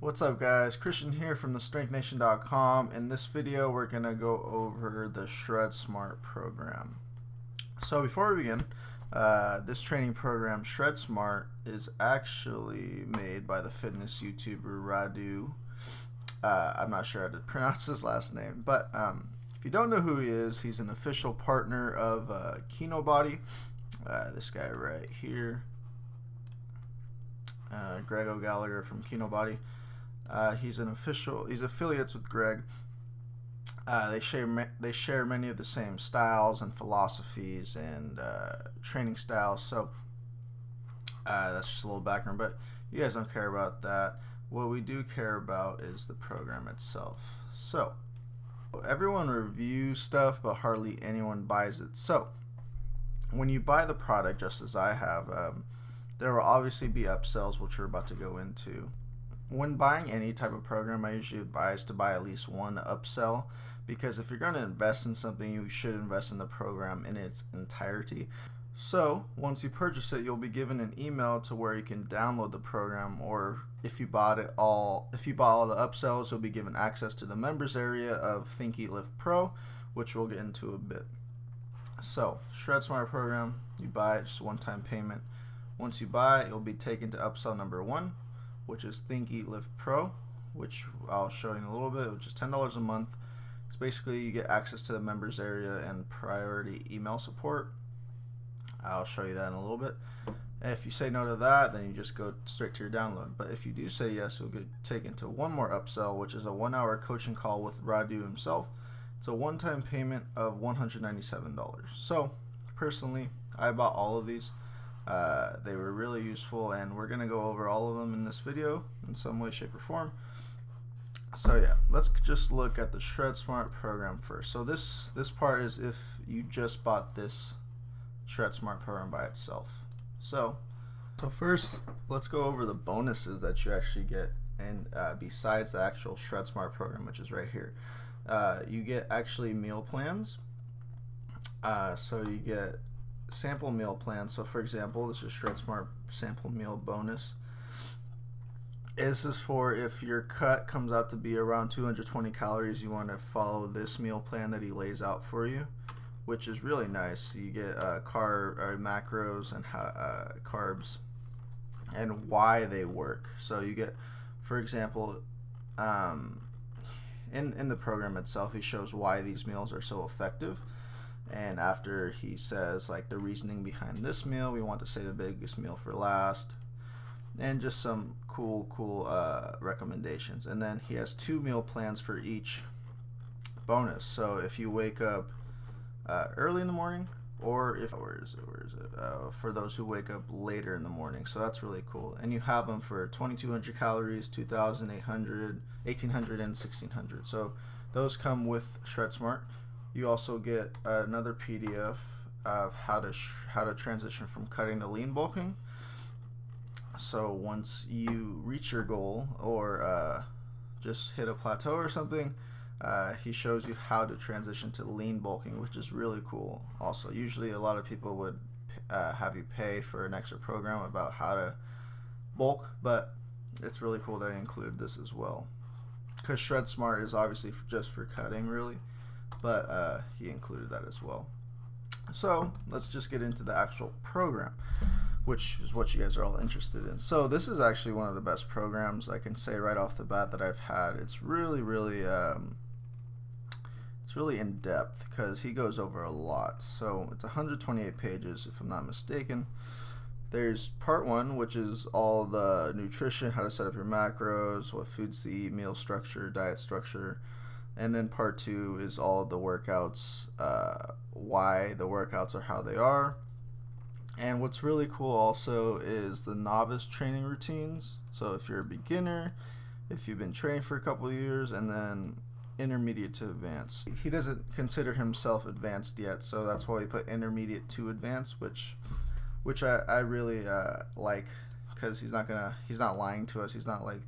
What's up, guys? Christian here from thestrengthnation.com. In this video we're going to go over the ShredSmart program. So before we begin, this training program ShredSmart is actually made by the fitness YouTuber Radu. I'm not sure how to pronounce his last name, but if you don't know who he is, he's an official partner of Kinobody. This guy right here, Greg O'Gallagher from Kinobody. He's affiliates with Greg. They share many of the same styles and philosophies and training styles. So that's just a little background, but you guys don't care about that. What we do care about is the program itself. So everyone reviews stuff, but hardly anyone buys it. So when you buy the product, just as I have, there will obviously be upsells, which we're about to go into. When buying any type of program, I usually advise to buy at least one upsell, because if you're going to invest in something, you should invest in the program in its entirety. So once you purchase it, you'll be given an email to where you can download the program, or if you bought all the upsells, you'll be given access to the members area of ThinkILift Pro, which we'll get into a bit. So ShredSmart program, you buy it, just one-time payment. Once you buy it, you'll be taken to upsell number 1, which is ThinkILift Pro, which I'll show you in a little bit, which is $10 a month. It's basically you get access to the members area and priority email support. I'll show you that in a little bit. And if you say no to that, then you just go straight to your download. But if you do say yes, you'll get taken to one more upsell, which is a 1-hour coaching call with Radu himself. It's a one-time payment of $197. So personally, I bought all of these. They were really useful, and we're going to go over all of them in this video in some way, shape, or form. So yeah, let's just look at the ShredSmart program first. So this part is if you just bought this ShredSmart program by itself. So first, let's go over the bonuses that you actually get, and besides the actual ShredSmart program, which is right here. You get actually meal plans. So you get sample meal plans. So for example, this is ShredSmart sample meal bonus. This is for if your cut comes out to be around 220 calories, you want to follow this meal plan that he lays out for you, which is really nice. You get macros and carbs and why they work. So you get, for example, in the program itself, he shows why these meals are so effective. And after he says like the reasoning behind this meal, we want to say the biggest meal for last, and just some cool recommendations. And then he has 2 meal plans for each bonus. So if you wake up early in the morning, or if for those who wake up later in the morning. So that's really cool. And you have them for 2,200 calories, 2,800, 1,800, and 1,600. So those come with ShredSmart. You also get another PDF of how to transition from cutting to lean bulking. So once you reach your goal, or just hit a plateau or something, he shows you how to transition to lean bulking, which is really cool. Also, usually a lot of people would have you pay for an extra program about how to bulk, but it's really cool that he included this as well, because ShredSmart is obviously just for cutting, really. But he included that as well. So let's just get into the actual program, which is what you guys are all interested in. So this is actually one of the best programs I can say right off the bat that I've had. It's really in depth, because he goes over a lot. So it's 128 pages if I'm not mistaken. There's part 1, which is all the nutrition, how to set up your macros, what foods to eat, meal structure, diet structure. And then part 2 is all the workouts, why the workouts are how they are. And what's really cool also is the novice training routines. So if you're a beginner, if you've been training for a couple of years, and then intermediate to advanced. He doesn't consider himself advanced yet, so that's why we put intermediate to advanced, which I really like, because he's not lying to us. He's not like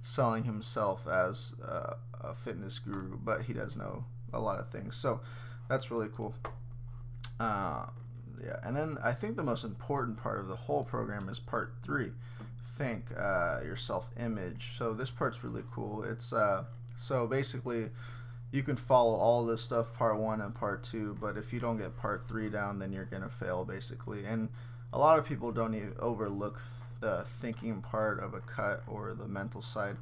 selling himself as a fitness guru, but he does know a lot of things, so that's really cool. Yeah, and then I think the most important part of the whole program is part 3, think, your self-image. So this part's really cool. It's so basically you can follow all this stuff, part 1 and part 2, but if you don't get part 3 down, then you're gonna fail basically. And a lot of people don't even overlook the thinking part of a cut or the mental side,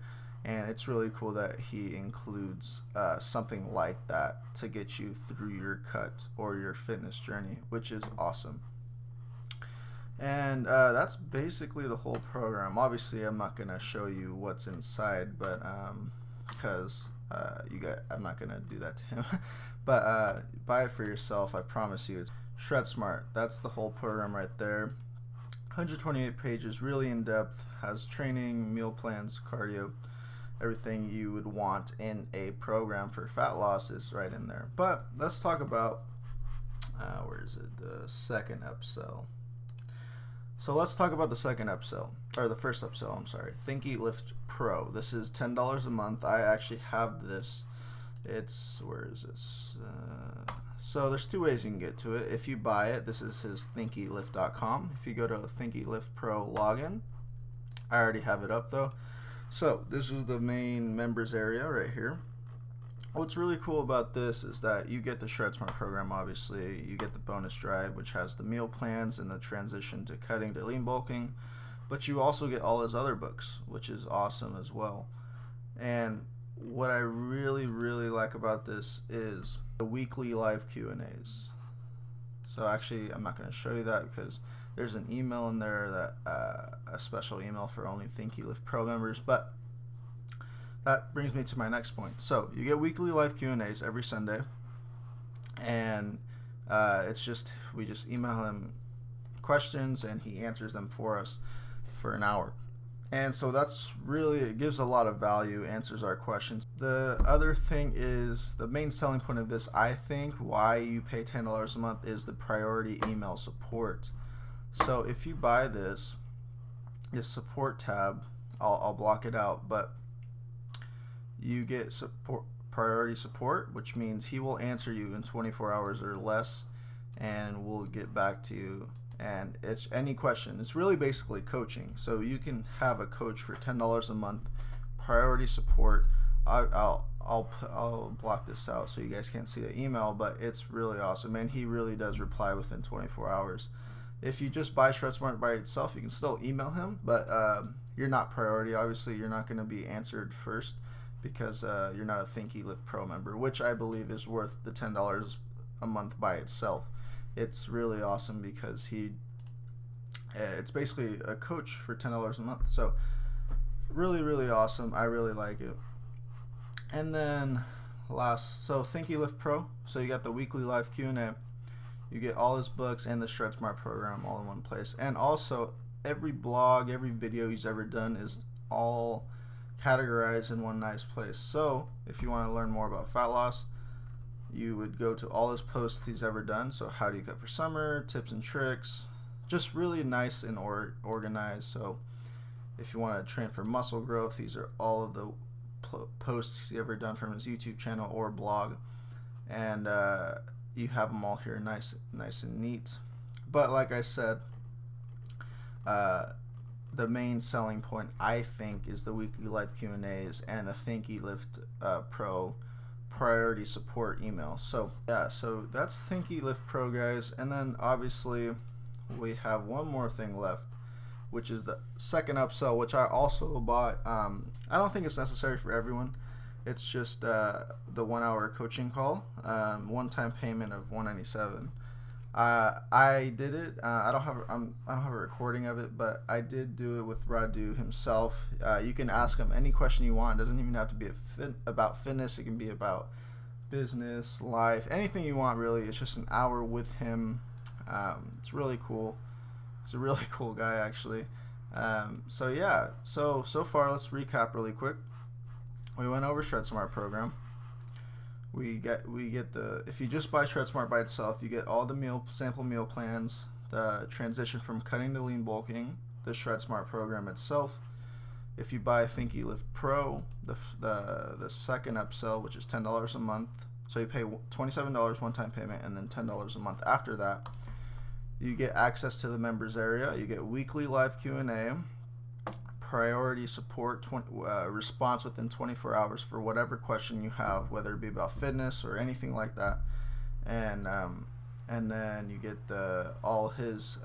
and it's really cool that he includes something like that to get you through your cut or your fitness journey, which is awesome. And that's basically the whole program. Obviously I'm not gonna show you what's inside, but because I'm not gonna do that to him. But buy it for yourself. I promise you. It's ShredSmart. That's the whole program right there. 128 pages, really in depth. Has training, meal plans, cardio, everything you would want in a program for fat loss is right in there. But let's talk about where is it? The second upsell. So let's talk about the second upsell, or the first upsell, I'm sorry. ThinkILift Pro. This is $10 a month. I actually have this. It's, where is this? So there's 2 ways you can get to it. If you buy it, this is his thinkeatlift.com. If you go to ThinkILift Pro login, I already have it up though. So this is the main members area right here. What's really cool about this is that you get the ShredSmart program, obviously. You get the bonus drive, which has the meal plans and the transition to cutting to lean bulking. But you also get all his other books, which is awesome as well. And what I really, really like about this is the weekly live Q&As. So actually, I'm not going to show you that because there's an email in there, that a special email for only ThinkILift Pro members. But that brings me to my next point. So you get weekly live Q&As every Sunday, and it's just, we just email him questions and he answers them for us for an hour. And so that's really, it gives a lot of value, answers our questions. The other thing is, the main selling point of this, I think, why you pay $10 a month, is the priority email support. So if you buy this support tab, I'll block it out, but you get priority support, which means he will answer you in 24 hours or less, and we'll get back to you. And it's any question. It's really basically coaching. So you can have a coach for $10 a month, priority support. I'll block this out so you guys can't see the email, but it's really awesome, and he really does reply within 24 hours. If you just buy ShredSmart by itself, you can still email him, but you're not priority. Obviously, you're not going to be answered first because you're not a ThinkILift Pro member, which I believe is worth the $10 a month by itself. It's really awesome because it's basically a coach for $10 a month. So really, really awesome. I really like it. And then so ThinkILift Pro. So you got the weekly live Q&A. You get all his books and the ShredSmart program all in one place. And also every blog, every video he's ever done is all categorized in one nice place. So if you want to learn more about fat loss, you would go to all his posts he's ever done. So how do you cut for summer, tips and tricks, just really nice and organized. So if you want to train for muscle growth, these are all of the posts he ever done from his YouTube channel or blog, and you have them all here, nice and neat. But like I said, the main selling point, I think, is the weekly live Q&As and the ThinkILift Pro priority support email. So yeah, so that's ThinkILift Pro, guys. And then obviously we have one more thing left, which is the second upsell, which I also bought. I don't think it's necessary for everyone. It's just the 1 hour coaching call, one-time payment of $197. I did it. I don't have a recording of it, but I did do it with Radu himself. You can ask him any question you want. It doesn't even have to be about fitness. It can be about business, life, anything you want, really. It's just an hour with him. It's really cool. He's a really cool guy, actually. So yeah. So far, let's recap really quick. We went over ShredSmart program. We get the, if you just buy ShredSmart by itself, you get all the sample meal plans, the transition from cutting to lean bulking, the ShredSmart program itself. If you buy ThinkILift Pro, the second upsell, which is $10 a month, so you pay $27 one-time payment and then $10 a month after that. You get access to the members area. You get weekly live Q&A. priority support response within 24 hours for whatever question you have, whether it be about fitness or anything like that. And then you get all his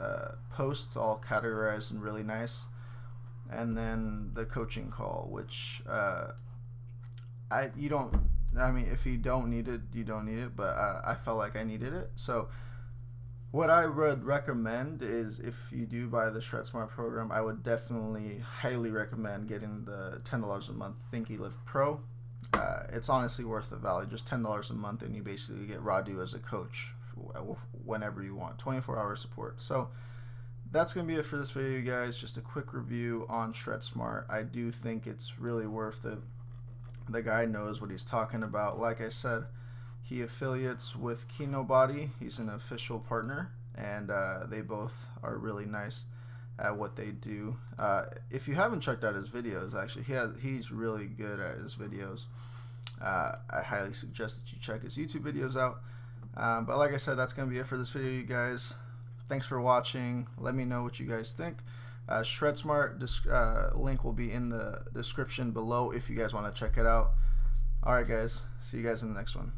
posts all categorized and really nice. And then the coaching call, which if you don't need it, you don't need it, but I felt like I needed it. So what I would recommend is, if you do buy the ShredSmart program, I would definitely highly recommend getting the $10 a month ThinkILift Pro. It's honestly worth the value, just $10 a month, and you basically get Radu as a coach whenever you want, 24-hour support. So that's going to be it for this video, you guys. Just a quick review on ShredSmart. I do think it's really worth it. The guy knows what he's talking about. Like I said, he affiliates with Kinobody. He's an official partner, and they both are really nice at what they do. If you haven't checked out his videos, actually, he's really good at his videos. I highly suggest that you check his YouTube videos out. But like I said, that's going to be it for this video, you guys. Thanks for watching. Let me know what you guys think. ShredSmart link will be in the description below if you guys want to check it out. Alright guys, see you guys in the next one.